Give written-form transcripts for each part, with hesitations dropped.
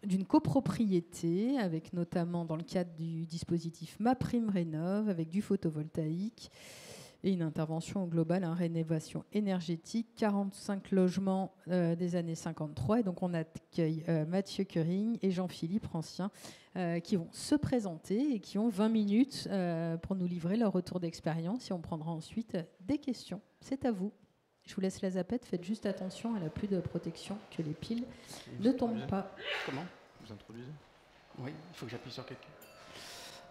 d'une copropriété, avec notamment dans le cadre du dispositif MaPrimeRénov', avec du photovoltaïque et une intervention globale en rénovation énergétique, 45 logements des années 53. Et donc on accueille Mathieu Curing et Jean-Philippe Rancien qui vont se présenter et qui ont 20 minutes pour nous livrer leur retour d'expérience. Et on prendra ensuite des questions. C'est à vous. Je vous laisse la zapette, faites juste attention à la pluie de protection, que les piles ne tombent pas. Comment vous introduisez? Oui, il faut que j'appuie sur quelqu'un.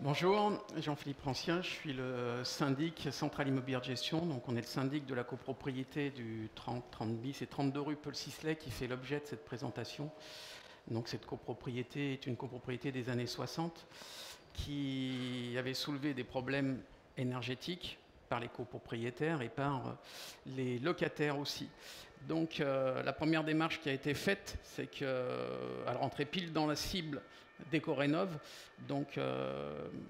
Bonjour, Jean-Philippe Rancien, je suis le syndic Centrale Immobilière de Gestion. Donc on est le syndic de la copropriété du 30 bis et 32 rue Paul Sisley qui fait l'objet de cette présentation. Donc cette copropriété est une copropriété des années 60 qui avait soulevé des problèmes énergétiques par les copropriétaires et par les locataires aussi. Donc la première démarche qui a été faite, c'est qu'elle rentrait pile dans la cible d'Ecorénov. Donc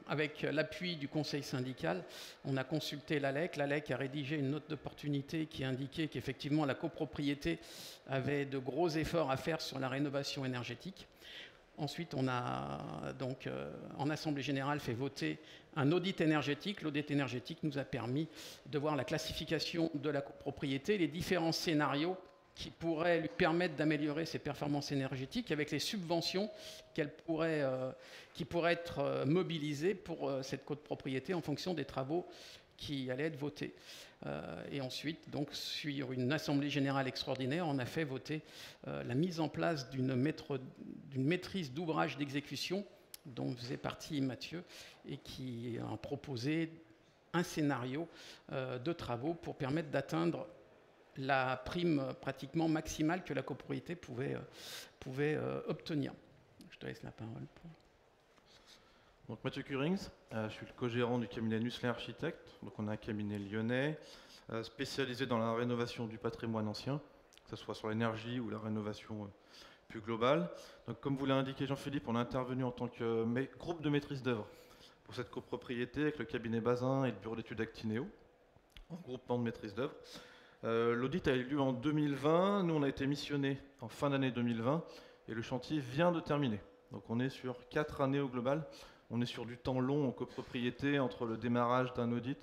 avec l'appui du conseil syndical, on a consulté l'ALEC. L'ALEC a rédigé une note d'opportunité qui indiquait qu'effectivement la copropriété avait de gros efforts à faire sur la rénovation énergétique. Ensuite, on a donc en Assemblée Générale fait voter un audit énergétique. L'audit énergétique nous a permis de voir la classification de la copropriété, les différents scénarios qui pourraient lui permettre d'améliorer ses performances énergétiques avec les subventions qui pourraient être mobilisées pour cette copropriété en fonction des travaux qui allaient être votés. Et ensuite, donc, sur une assemblée générale extraordinaire, on a fait voter la mise en place d'une maîtrise d'ouvrage d'exécution dont faisait partie Mathieu et qui a proposé un scénario de travaux pour permettre d'atteindre la prime pratiquement maximale que la copropriété pouvait obtenir. Je te laisse la parole. Donc Mathieu Curings, je suis le co-gérant du cabinet Nussler Architectes. Donc on a un cabinet lyonnais spécialisé dans la rénovation du patrimoine ancien, que ce soit sur l'énergie ou la rénovation plus globale. Donc comme vous l'a indiqué Jean-Philippe, on a intervenu en tant que groupe de maîtrise d'œuvre pour cette copropriété avec le cabinet Bazin et le bureau d'études Actineo, en groupement de maîtrise d'œuvre. L'audit a eu lieu en 2020, nous on a été missionnés en fin d'année 2020 et le chantier vient de terminer. Donc on est sur 4 années au global. On est sur du temps long en copropriété entre le démarrage d'un audit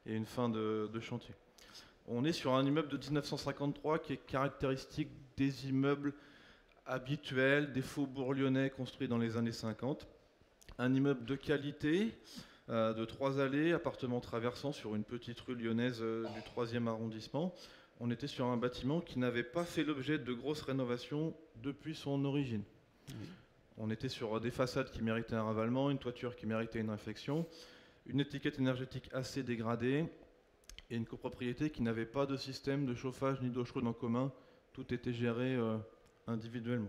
et une fin de chantier. On est sur un immeuble de 1953 qui est caractéristique des immeubles habituels des faubourgs lyonnais construits dans les années 50. Un immeuble de qualité, de 3 allées, appartements traversant sur une petite rue lyonnaise du 3e arrondissement. On était sur un bâtiment qui n'avait pas fait l'objet de grosses rénovations depuis son origine. Oui. On était sur des façades qui méritaient un ravalement, une toiture qui méritait une réfection, une étiquette énergétique assez dégradée et une copropriété qui n'avait pas de système de chauffage ni d'eau chaude en commun. Tout était géré individuellement.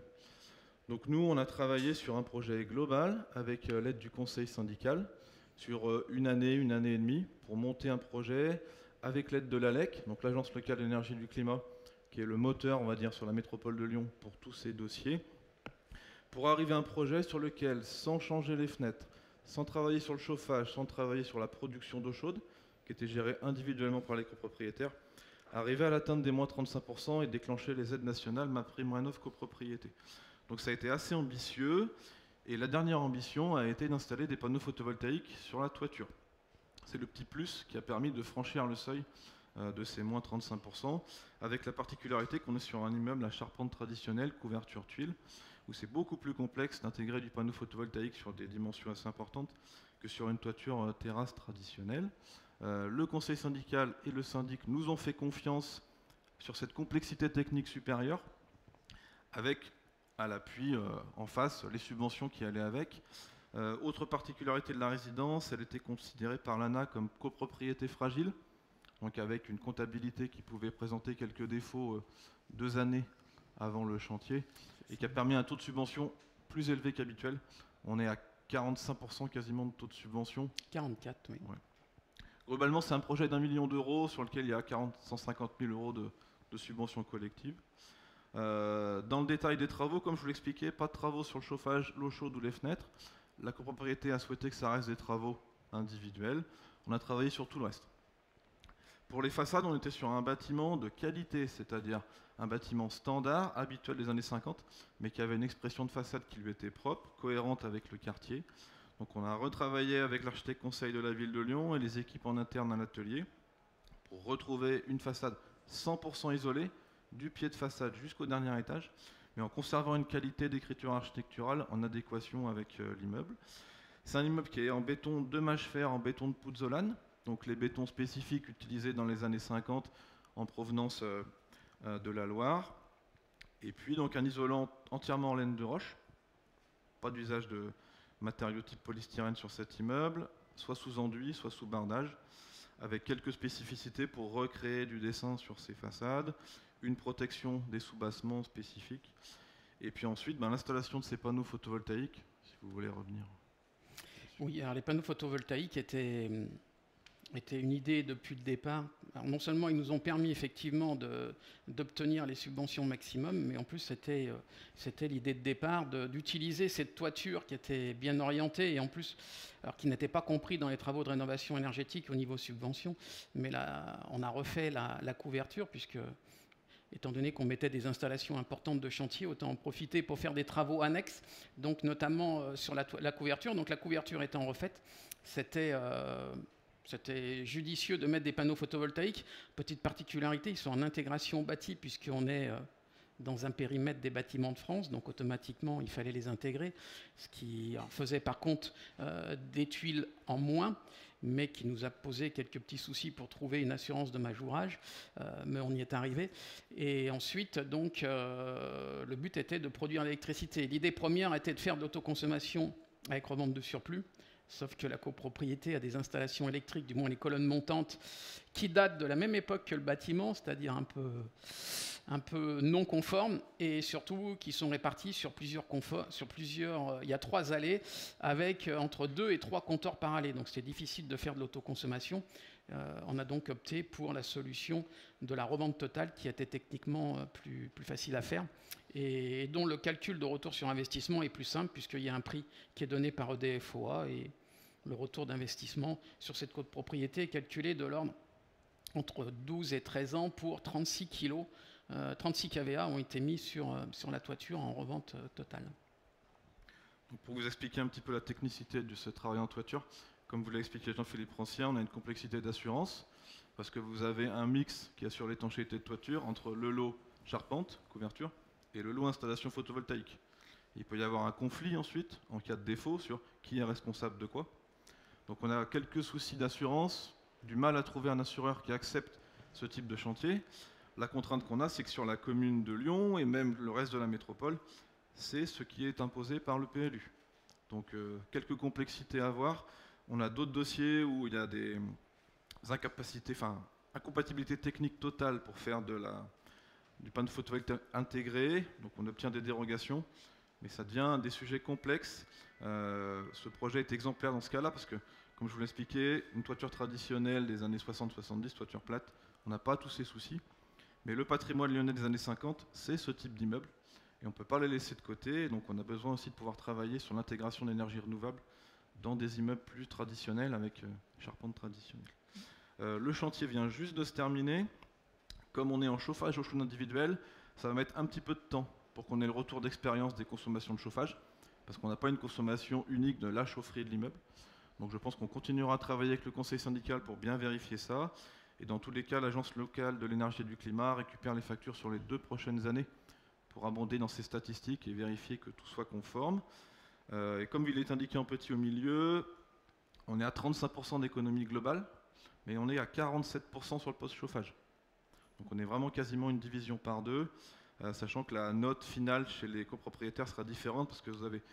Donc nous, on a travaillé sur un projet global avec l'aide du conseil syndical sur une année et demie pour monter un projet avec l'aide de l'ALEC, donc l'Agence locale d'énergie et du climat, qui est le moteur, on va dire, sur la métropole de Lyon pour tous ces dossiers, pour arriver à un projet sur lequel, sans changer les fenêtres, sans travailler sur le chauffage, sans travailler sur la production d'eau chaude, qui était gérée individuellement par les copropriétaires, arriver à l'atteinte des moins 35% et déclencher les aides nationales MaPrimeRénov' copropriété. Donc ça a été assez ambitieux, et la dernière ambition a été d'installer des panneaux photovoltaïques sur la toiture. C'est le petit plus qui a permis de franchir le seuil de ces moins 35%, avec la particularité qu'on est sur un immeuble à charpente traditionnelle, couverture tuile, où c'est beaucoup plus complexe d'intégrer du panneau photovoltaïque sur des dimensions assez importantes que sur une toiture terrasse traditionnelle. Le conseil syndical et le syndic nous ont fait confiance sur cette complexité technique supérieure, avec à l'appui en face les subventions qui allaient avec. Autre particularité de la résidence, elle était considérée par l'ANA comme copropriété fragile, donc avec une comptabilité qui pouvait présenter quelques défauts 2 années avant le chantier, et qui a permis un taux de subvention plus élevé qu'habituel. On est à 45% quasiment de taux de subvention. 44, oui. Ouais. Globalement, c'est un projet d'1 million d'euros sur lequel il y a 150 000 euros de subventions collectives. Dans le détail des travaux, comme je vous l'expliquais, pas de travaux sur le chauffage, l'eau chaude ou les fenêtres. La copropriété a souhaité que ça reste des travaux individuels. On a travaillé sur tout le reste. Pour les façades, on était sur un bâtiment de qualité, c'est-à-dire un bâtiment standard, habituel des années 50, mais qui avait une expression de façade qui lui était propre, cohérente avec le quartier. Donc on a retravaillé avec l'architecte conseil de la ville de Lyon et les équipes en interne à l'atelier pour retrouver une façade 100% isolée, du pied de façade jusqu'au dernier étage, mais en conservant une qualité d'écriture architecturale en adéquation avec l'immeuble. C'est un immeuble qui est en béton de mâche-fer, en béton de pouzzolane, donc les bétons spécifiques utilisés dans les années 50 en provenance de la Loire. Et puis donc un isolant entièrement en laine de roche, pas d'usage de matériaux type polystyrène sur cet immeuble, soit sous enduit, soit sous bardage, avec quelques spécificités pour recréer du dessin sur ces façades, une protection des soubassements spécifiques, et puis ensuite l'installation de ces panneaux photovoltaïques, si vous voulez revenir. Oui, alors les panneaux photovoltaïques étaient une idée depuis le départ. Alors non seulement ils nous ont permis effectivement d'obtenir les subventions maximum, mais en plus c'était l'idée de départ d'utiliser cette toiture qui était bien orientée et en plus, alors qui n'était pas compris dans les travaux de rénovation énergétique au niveau subvention, mais là on a refait la couverture puisque étant donné qu'on mettait des installations importantes de chantier, autant en profiter pour faire des travaux annexes, donc notamment sur la couverture. Donc la couverture étant refaite, c'était judicieux de mettre des panneaux photovoltaïques. Petite particularité, ils sont en intégration bâtie puisqu'on est dans un périmètre des bâtiments de France, donc automatiquement il fallait les intégrer, ce qui faisait par contre des tuiles en moins, mais qui nous a posé quelques petits soucis pour trouver une assurance de majourage, mais on y est arrivé. Et ensuite, donc, le but était de produire l'électricité. L'idée première était de faire de l'autoconsommation avec revente de surplus, sauf que la copropriété a des installations électriques, du moins les colonnes montantes, qui datent de la même époque que le bâtiment, c'est-à-dire un peu non conformes, et surtout qui sont réparties sur plusieurs, il y a 3 allées, avec entre 2 et 3 compteurs par allée, donc c'était difficile de faire de l'autoconsommation. On a donc opté pour la solution de la revente totale, qui était techniquement plus facile à faire, et dont le calcul de retour sur investissement est plus simple, puisqu'il y a un prix qui est donné par EDF-OA, et le retour d'investissement sur cette copropriété est calculé de l'ordre entre 12 et 13 ans pour 36 kg. 36 kVA ont été mis sur la toiture en revente totale. Donc pour vous expliquer un petit peu la technicité de ce travail en toiture, comme vous l'a expliqué Jean-Philippe Rancien, on a une complexité d'assurance, parce que vous avez un mix qui assure l'étanchéité de toiture entre le lot charpente, couverture, et le lot installation photovoltaïque. Il peut y avoir un conflit ensuite, en cas de défaut, sur qui est responsable de quoi. Donc on a quelques soucis d'assurance, du mal à trouver un assureur qui accepte ce type de chantier. La contrainte qu'on a, c'est que sur la commune de Lyon, et même le reste de la métropole, c'est ce qui est imposé par le PLU. Donc quelques complexités à voir. On a d'autres dossiers où il y a des incompatibilités techniques totales pour faire du panneau photovoltaïque intégré. Donc on obtient des dérogations, mais ça devient des sujets complexes. Ce projet est exemplaire dans ce cas-là parce que, comme je vous l'expliquais, une toiture traditionnelle des années 60-70, toiture plate, on n'a pas tous ces soucis. Mais le patrimoine lyonnais des années 50, c'est ce type d'immeuble. Et on ne peut pas les laisser de côté. Donc on a besoin aussi de pouvoir travailler sur l'intégration d'énergie renouvelable dans des immeubles plus traditionnels avec charpente traditionnelle. Le chantier vient juste de se terminer. Comme on est en chauffage au chaud individuel, ça va mettre un petit peu de temps pour qu'on ait le retour d'expérience des consommations de chauffage, parce qu'on n'a pas une consommation unique de la chaufferie de l'immeuble. Donc je pense qu'on continuera à travailler avec le conseil syndical pour bien vérifier ça. Et dans tous les cas, l'Agence locale de l'énergie et du climat récupère les factures sur les 2 prochaines années pour abonder dans ces statistiques et vérifier que tout soit conforme. Et comme il est indiqué en petit au milieu, on est à 35% d'économie globale, mais on est à 47% sur le poste chauffage. Donc on est vraiment quasiment une division par 2, sachant que la note finale chez les copropriétaires sera différente parce que vous avez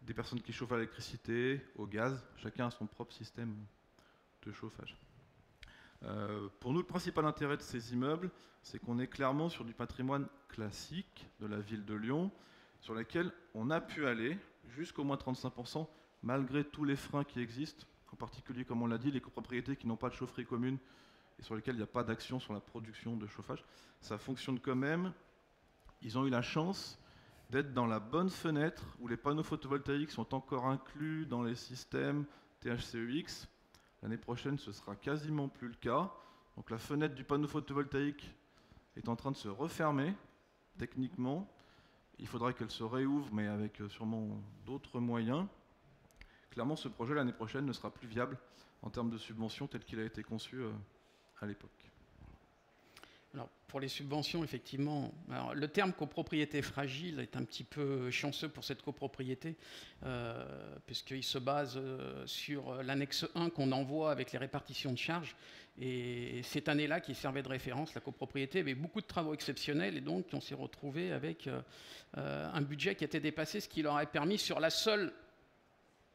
des personnes qui chauffent à l'électricité, au gaz, chacun a son propre système de chauffage. Pour nous, le principal intérêt de ces immeubles, c'est qu'on est clairement sur du patrimoine classique de la ville de Lyon, sur lequel on a pu aller jusqu'au moins 35%, malgré tous les freins qui existent, en particulier, comme on l'a dit, les copropriétés qui n'ont pas de chaufferie commune et sur lesquelles il n'y a pas d'action sur la production de chauffage. Ça fonctionne quand même. Ils ont eu la chance d'être dans la bonne fenêtre où les panneaux photovoltaïques sont encore inclus dans les systèmes THCEX. L'année prochaine, ce sera quasiment plus le cas. Donc la fenêtre du panneau photovoltaïque est en train de se refermer, techniquement. Il faudra qu'elle se réouvre, mais avec sûrement d'autres moyens. Clairement, ce projet, l'année prochaine, ne sera plus viable en termes de subventions tel qu'il a été conçu à l'époque. Alors, pour les subventions, effectivement, alors, le terme copropriété fragile est un petit peu chanceux pour cette copropriété, puisqu'il se base sur l'annexe 1 qu'on envoie avec les répartitions de charges. Et cette année-là, qui servait de référence, la copropriété avait beaucoup de travaux exceptionnels, et donc on s'est retrouvé avec un budget qui était dépassé, ce qui leur a permis, sur la seule,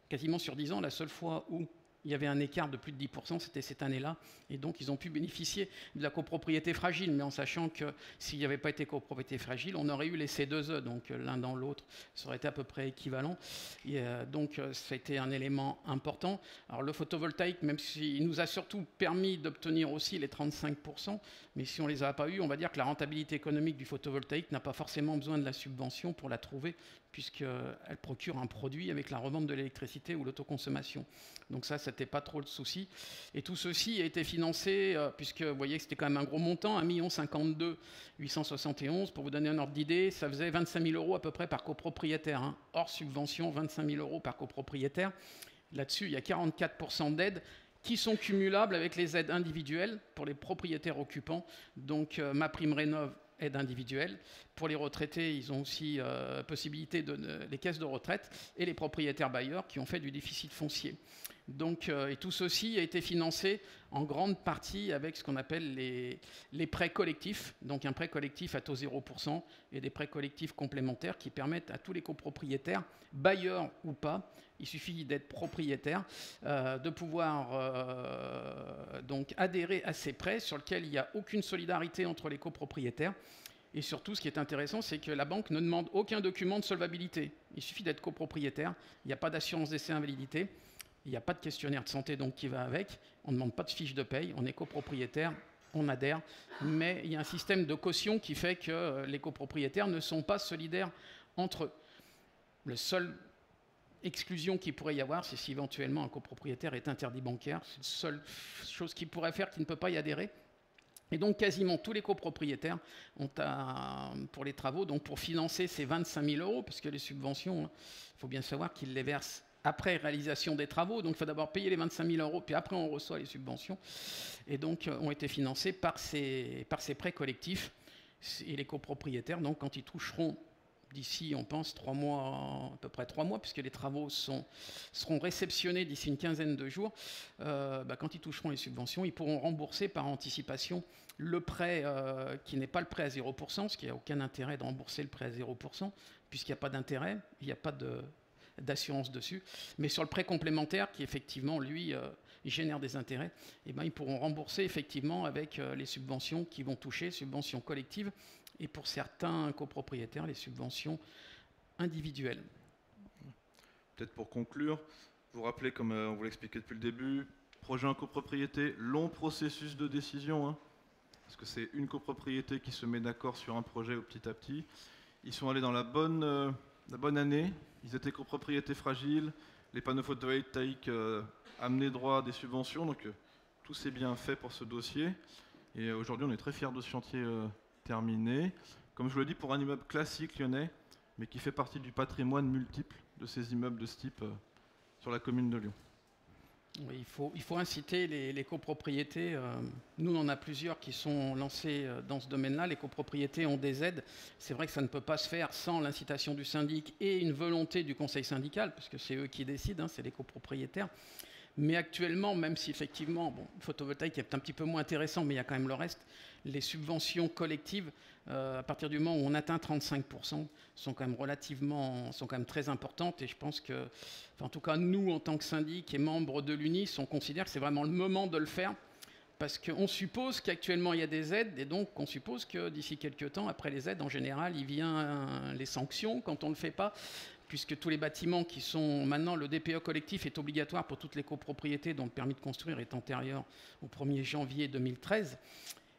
quasiment sur 10 ans, la seule fois où il y avait un écart de plus de 10%, c'était cette année-là. Et donc, ils ont pu bénéficier de la copropriété fragile, mais en sachant que s'il n'y avait pas été copropriété fragile, on aurait eu les C2E, donc l'un dans l'autre, ça aurait été à peu près équivalent. Et donc, ça a été un élément important. Alors, le photovoltaïque, même s'il nous a surtout permis d'obtenir aussi les 35%, mais si on ne les a pas eu, on va dire que la rentabilité économique du photovoltaïque n'a pas forcément besoin de la subvention pour la trouver, puisqu'elle procure un produit avec la revente de l'électricité ou l'autoconsommation. Donc ça, c'était pas trop le souci. Et tout ceci a été financé, puisque vous voyez que c'était quand même un gros montant, 1 052 871. Pour vous donner un ordre d'idée, ça faisait 25 000 € à peu près par copropriétaire. Hein. Hors subvention, 25 000 € par copropriétaire. Là-dessus, il y a 44% d'aides qui sont cumulables avec les aides individuelles pour les propriétaires occupants. Donc MaPrimeRénov', aide individuelle. Pour les retraités, ils ont aussi possibilité de les caisses de retraite et les propriétaires bailleurs qui ont fait du déficit foncier. Donc, et tout ceci a été financé en grande partie avec ce qu'on appelle les prêts collectifs. Donc un prêt collectif à taux 0% et des prêts collectifs complémentaires qui permettent à tous les copropriétaires, bailleurs ou pas, il suffit d'être propriétaire, de pouvoir donc adhérer à ces prêts sur lesquels il n'y a aucune solidarité entre les copropriétaires. Et surtout, ce qui est intéressant, c'est que la banque ne demande aucun document de solvabilité. Il suffit d'être copropriétaire, il n'y a pas d'assurance décès invalidité, il n'y a pas de questionnaire de santé donc, qui va avec, on ne demande pas de fiche de paye, on est copropriétaire, on adhère, mais il y a un système de caution qui fait que les copropriétaires ne sont pas solidaires entre eux. Le seul exclusion qu'il pourrait y avoir, c'est si éventuellement un copropriétaire est interdit bancaire. C'est la seule chose qu'il pourrait faire, qui ne peut pas y adhérer. Et donc quasiment tous les copropriétaires ont pour les travaux, donc pour financer ces 25 000 €, parce que les subventions, il faut bien savoir qu'ils les versent après réalisation des travaux. Donc il faut d'abord payer les 25 000 €, puis après on reçoit les subventions. Et donc ont été financés par ces prêts collectifs. Et les copropriétaires, donc quand ils toucheront d'ici, on pense, 3 mois, à peu près 3 mois, puisque les travaux seront réceptionnés d'ici une quinzaine de jours. Quand ils toucheront les subventions, ils pourront rembourser par anticipation le prêt qui n'est pas le prêt à 0%, parce qu'il n'y a aucun intérêt de rembourser le prêt à 0%, puisqu'il n'y a pas d'intérêt, il n'y a pas d'assurance dessus. Mais sur le prêt complémentaire, qui effectivement, lui, génère des intérêts, ils pourront rembourser effectivement avec les subventions qui vont toucher, subventions collectives, et pour certains copropriétaires, les subventions individuelles. Peut-être pour conclure, vous rappelez, comme on vous l'expliquait depuis le début, projet en copropriété, long processus de décision, hein, parce que c'est une copropriété qui se met d'accord sur un projet petit à petit. Ils sont allés dans la bonne année, ils étaient copropriété fragile, les panneaux photovoltaïques amenaient droit à des subventions, donc tout s'est bien fait pour ce dossier. Et aujourd'hui, on est très fiers de ce chantier terminé. Comme je vous l'ai dit, pour un immeuble classique lyonnais, mais qui fait partie du patrimoine multiple de ces immeubles de ce type sur la commune de Lyon. Oui, il faut inciter les copropriétés. Nous, on en a plusieurs qui sont lancés dans ce domaine-là. Les copropriétés ont des aides. C'est vrai que ça ne peut pas se faire sans l'incitation du syndic et une volonté du conseil syndical, parce que c'est eux qui décident, hein, c'est les copropriétaires. Mais actuellement, même si effectivement, le photovoltaïque est un petit peu moins intéressant, mais il y a quand même le reste, les subventions collectives, à partir du moment où on atteint 35%, sont quand même très importantes. Et je pense que, en tout cas, nous, en tant que syndic et membres de l'UNIS, on considère que c'est vraiment le moment de le faire, parce qu'on suppose qu'actuellement, il y a des aides, et donc on suppose que d'ici quelques temps, après les aides, en général, il vient les sanctions quand on ne le fait pas, puisque tous les bâtiments qui sont maintenant, le DPE collectif est obligatoire pour toutes les copropriétés dont le permis de construire est antérieur au 1er janvier 2013.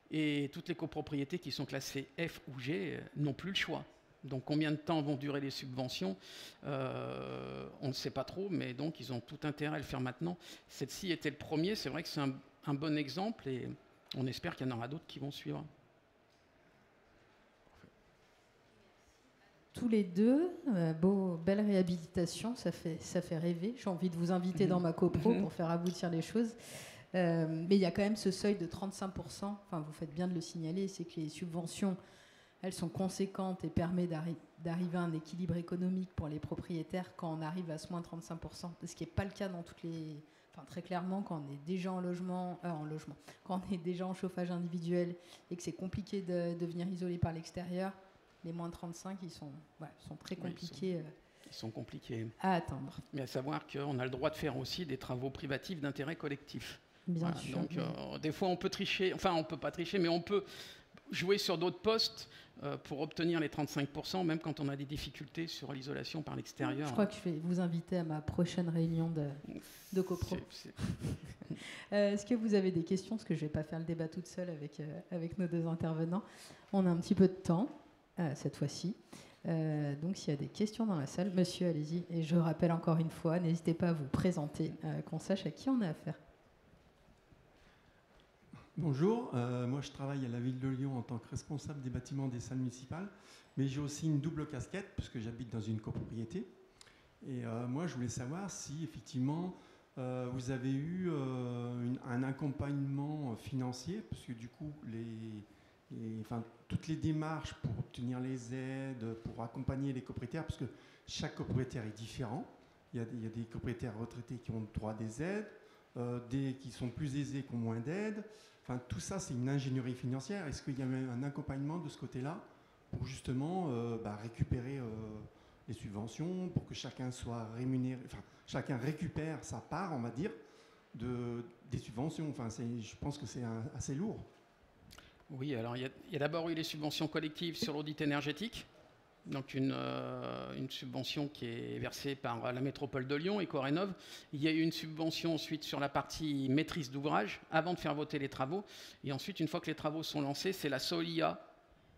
Et toutes les copropriétés qui sont classées F ou G n'ont plus le choix. Donc combien de temps vont durer les subventions, on ne sait pas trop, mais donc ils ont tout intérêt à le faire maintenant. Celle-ci était le premier, c'est vrai que c'est un bon exemple, et On espère qu'il y en aura d'autres qui vont suivre. Tous les deux, belle réhabilitation, ça fait rêver. J'ai envie de vous inviter dans ma copro pour faire aboutir les choses. Mais il y a quand même ce seuil de 35%, enfin vous faites bien de le signaler, c'est que les subventions, elles sont conséquentes et permettent d'arriver à un équilibre économique pour les propriétaires quand on arrive à ce moins 35%, ce qui n'est pas le cas dans toutes les... Enfin, très clairement, quand on est déjà en logement, quand on est déjà en chauffage individuel et que c'est compliqué de venir isoler par l'extérieur, les moins 35, ils sont très compliqués. Ils sont compliqués à atteindre. Mais à savoir qu'on a le droit de faire aussi des travaux privatifs d'intérêt collectif. Bien sûr. Donc, des fois, on peut tricher. Enfin, on ne peut pas tricher, mais on peut jouer sur d'autres postes pour obtenir les 35%, même quand on a des difficultés sur l'isolation par l'extérieur. Je crois que je vais vous inviter à ma prochaine réunion de copro. Est-ce que vous avez des questions? Parce que je ne vais pas faire le débat toute seule avec nos deux intervenants. On a un petit peu de temps cette fois-ci. Donc s'il y a des questions dans la salle, monsieur, allez-y. Et je rappelle encore une fois, n'hésitez pas à vous présenter, qu'on sache à qui on a affaire. Bonjour, moi je travaille à la ville de Lyon en tant que responsable des bâtiments des salles municipales, mais j'ai aussi une double casquette puisque j'habite dans une copropriété. Et moi je voulais savoir si effectivement vous avez eu un accompagnement financier, parce que du coup toutes les démarches pour obtenir les aides, pour accompagner les copropriétaires, parce que chaque copropriétaire est différent. Il y a des copropriétaires retraités qui ont droit à des aides, des qui sont plus aisés qui ont moins d'aides. Enfin, tout ça, c'est une ingénierie financière. Est-ce qu'il y a même un accompagnement de ce côté-là pour justement récupérer les subventions, pour que chacun soit rémunéré, enfin, chacun récupère sa part, on va dire, des subventions. Enfin, je pense que c'est assez lourd. Oui, alors il y a d'abord eu les subventions collectives sur l'audit énergétique, donc une subvention qui est versée par la métropole de Lyon, Ecorénov. Il y a eu une subvention ensuite sur la partie maîtrise d'ouvrage, avant de faire voter les travaux. Et ensuite, une fois que les travaux sont lancés, c'est la SOLIA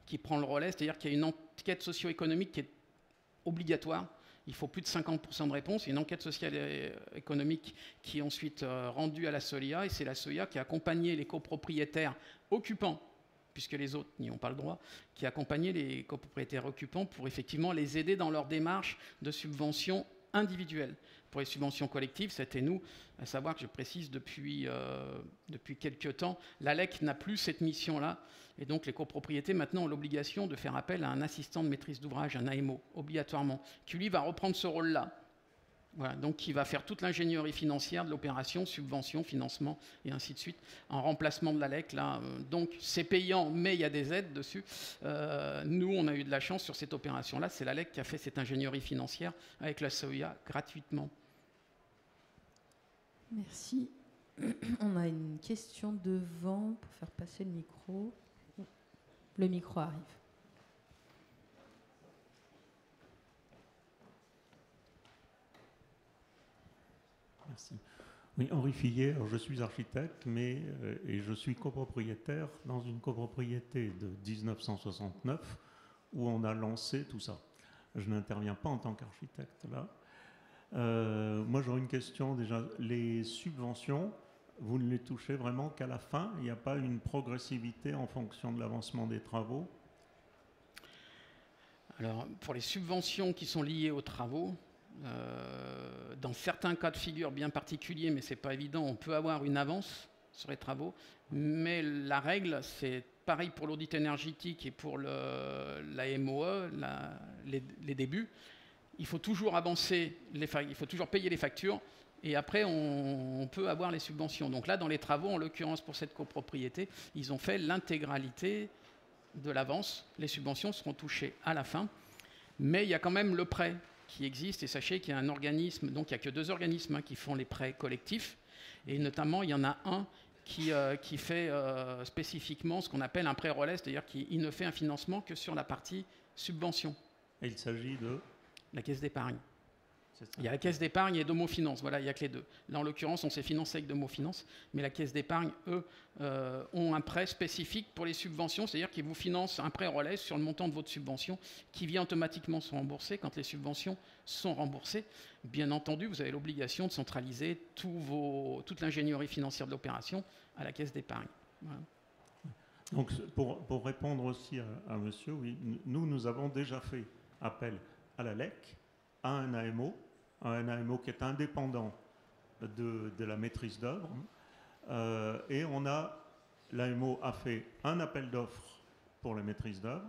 qui prend le relais, c'est-à-dire qu'il y a une enquête socio-économique qui est obligatoire. Il faut plus de 50% de réponses. Il y a une enquête sociale et économique qui est ensuite rendue à la SOLIA, et c'est la SOLIA qui a accompagné les copropriétaires occupants, puisque les autres n'y ont pas le droit, qui accompagnait les copropriétaires occupants pour effectivement les aider dans leur démarche de subvention individuelle. Pour les subventions collectives, c'était nous, à savoir que je précise depuis quelques temps, l'ALEC n'a plus cette mission-là, et donc les copropriétés maintenant ont l'obligation de faire appel à un assistant de maîtrise d'ouvrage, un AMO, obligatoirement, qui lui va reprendre ce rôle-là. Voilà, donc qui va faire toute l'ingénierie financière de l'opération, subvention, financement et ainsi de suite, en remplacement de l'ALEC. Là, donc c'est payant, mais il y a des aides dessus. Nous, on a eu de la chance sur cette opération-là. C'est l'ALEC qui a fait cette ingénierie financière avec la SOIA gratuitement. Merci. On a une question devant pour faire passer le micro. Le micro arrive. Merci. Oui, Henri Fillet, alors je suis architecte, et je suis copropriétaire dans une copropriété de 1969 où on a lancé tout ça. Je n'interviens pas en tant qu'architecte là. Moi j'aurais une question déjà. Les subventions, vous ne les touchez vraiment qu'à la fin? Il n'y a pas une progressivité en fonction de l'avancement des travaux? Alors pour les subventions qui sont liées aux travaux, dans certains cas de figure bien particuliers, mais ce n'est pas évident, on peut avoir une avance sur les travaux, mais la règle, c'est pareil pour l'audit énergétique et pour la MOE, les débuts. Il faut toujours avancer, il faut toujours payer les factures, et après on peut avoir les subventions. Donc là, dans les travaux, en l'occurrence pour cette copropriété, ils ont fait l'intégralité de l'avance. Les subventions seront touchées à la fin, mais il y a quand même le prêt qui existe, et sachez qu'il y a un organisme, donc il n'y a que 2 organismes qui font les prêts collectifs, et notamment il y en a un qui fait spécifiquement ce qu'on appelle un prêt relais, c'est-à-dire qu'il ne fait un financement que sur la partie subvention. Et il s'agit de la caisse d'épargne. Il y a la caisse d'épargne et Domofinance, voilà, il n'y a que les deux. Là, en l'occurrence, on s'est financé avec Domofinance, mais la caisse d'épargne, eux, ont un prêt spécifique pour les subventions, c'est-à-dire qu'ils vous financent un prêt relais sur le montant de votre subvention qui vient automatiquement se rembourser quand les subventions sont remboursées. Bien entendu, vous avez l'obligation de centraliser toute l'ingénierie financière de l'opération à la caisse d'épargne. Voilà. Donc, pour répondre aussi à monsieur, oui, nous avons déjà fait appel à la LEC, à un AMO qui est indépendant de la maîtrise d'œuvre, et l'AMO a fait un appel d'offres pour la maîtrise d'œuvre,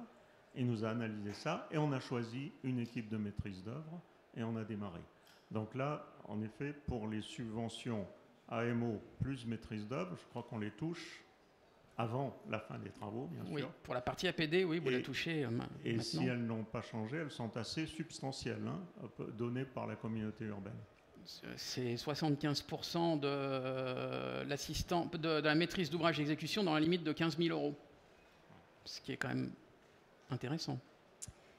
il nous a analysé ça, et on a choisi une équipe de maîtrise d'œuvre, et on a démarré. Donc là, en effet, pour les subventions AMO plus maîtrise d'œuvre, je crois qu'on les touche avant la fin des travaux, bien sûr. Oui, pour la partie APD, oui, vous la touchez maintenant. Et si elles n'ont pas changé, elles sont assez substantielles, données par la communauté urbaine. C'est 75% de la maîtrise d'ouvrage d'exécution dans la limite de 15 000 €. Ce qui est quand même intéressant.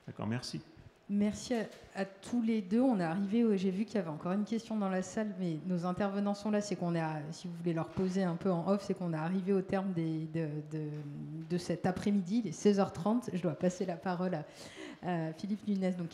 D'accord, merci. Merci à tous les deux. On est arrivé, j'ai vu qu'il y avait encore une question dans la salle, mais nos intervenants sont là. C'est qu'on est, si vous voulez leur poser un peu en off, c'est qu'on est arrivé au terme de cet après-midi, il est 16h30. Je dois passer la parole à Philippe Nunez, donc,